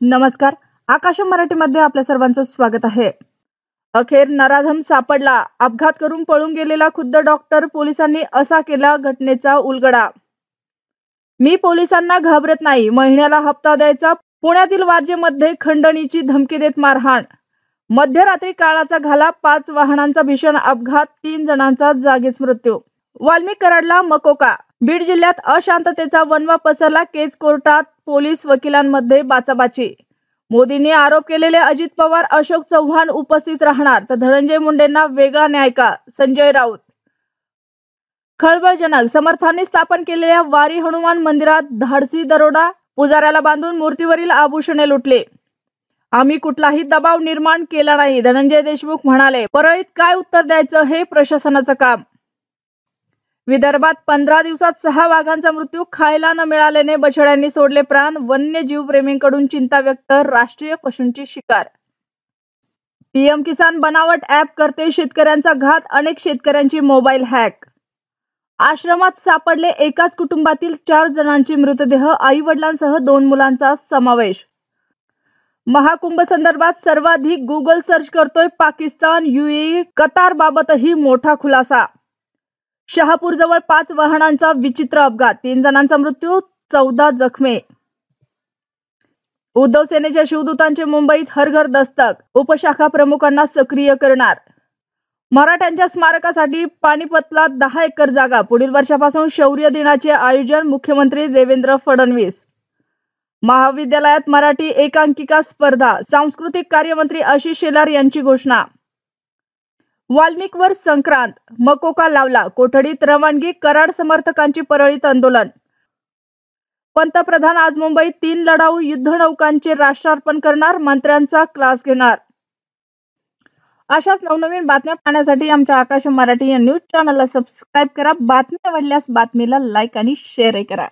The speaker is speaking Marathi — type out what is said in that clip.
नमस्कार. आकाश मराठीमध्ये आपल्या सर्वांचं स्वागत आहे. अखेर नराधम सापडला. अपघात करून पळून गेलेला खुद्द डॉक्टर पोलिसांनी असा केला घटनेचा उलगडा. मी पोलिसांना घाबरत नाही. महिन्याला हप्ता द्यायचा. पुण्यातील वारजेमध्ये खंडणीची धमकी देत मारहाण. मध्यरात्री काळाचा घाला. 5 वाहनांचा भीषण अपघात. 3 जणांचा जागीच मृत्यू. वाल्मिक कराडला मकोका. बीड जिल्ह्यात अशांततेचा वणवा पसरला. केज कोर्टात पोलीस वकिलांमध्ये बाचाबाची. मोदींनी आरोप केलेले अजित पवार, अशोक चव्हाण उपस्थित राहणार तर धनंजय मुंडेंना वेगळा न्याय का? संजय राऊत. खळबळजनक. समर्थांनी स्थापन केलेल्या वारी हनुमान मंदिरात धाडसी दरोडा. पुजाऱ्याला बांधून मूर्तीवरील आभूषणे लुटले. आम्ही कुठलाही दबाव निर्माण केला नाही, धनंजय देशमुख म्हणाले. परळीत काय उत्तर द्यायचं हे प्रशासनाचं काम. विदर्भात 15 दिवसात 6 वाघांचा मृत्यू. खायला न मिळाल्याने बछड्यांनी सोडले प्राण. वन्यजीव प्रेमींकडून चिंता व्यक्त. राष्ट्रीय पशूंची शिकार. पीएम किसान बनावट ॲप करते शेतकऱ्यांचा घात. अनेक शेतकऱ्यांची मोबाईल हॅक. आश्रमात सापडले एकाच कुटुंबातील 4 जणांचे मृतदेह. आई वडिलांसह 2 मुलांचा समावेश. महाकुंभ संदर्भात सर्वाधिक गुगल सर्च करतोय पाकिस्तान. UAE कतारबाबतही मोठा खुलासा. शहापूरजवळ 5 वाहनांचा विचित्र अपघात. 3 जणांचा मृत्यू, 14 जखमी. उद्धव सेनेच्या शिवदूतांचे मुंबईत हरघर दस्तक. उपशाखा प्रमुखांना सक्रिय करणार. मराठ्यांच्या स्मारकासाठी पानिपतला 10 एकर जागा. पुढील वर्षापासून शौर्य दिनाचे आयोजन. मुख्यमंत्री देवेंद्र फडणवीस. महाविद्यालयात मराठी एकांकिका स्पर्धा. सांस्कृतिक कार्यमंत्री आशिष शेलार यांची घोषणा. वाल्मिकवर संक्रांत. मकोका लावला. कोठडीत रवानगी. कराड समर्थकांची परळीत आंदोलन. पंतप्रधान आज मुंबईत 3 लढाऊ युद्धनौकांचे राष्ट्रार्पण करणार. मंत्र्यांचा क्लास घेणार. अशाच नवनवीन बातम्या पाहण्यासाठी आमच्या आकाश मराठी या न्यूज चॅनलला सबस्क्राईब करा. बातमी आवडल्यास बातमीला लाईक आणि शेअर करा.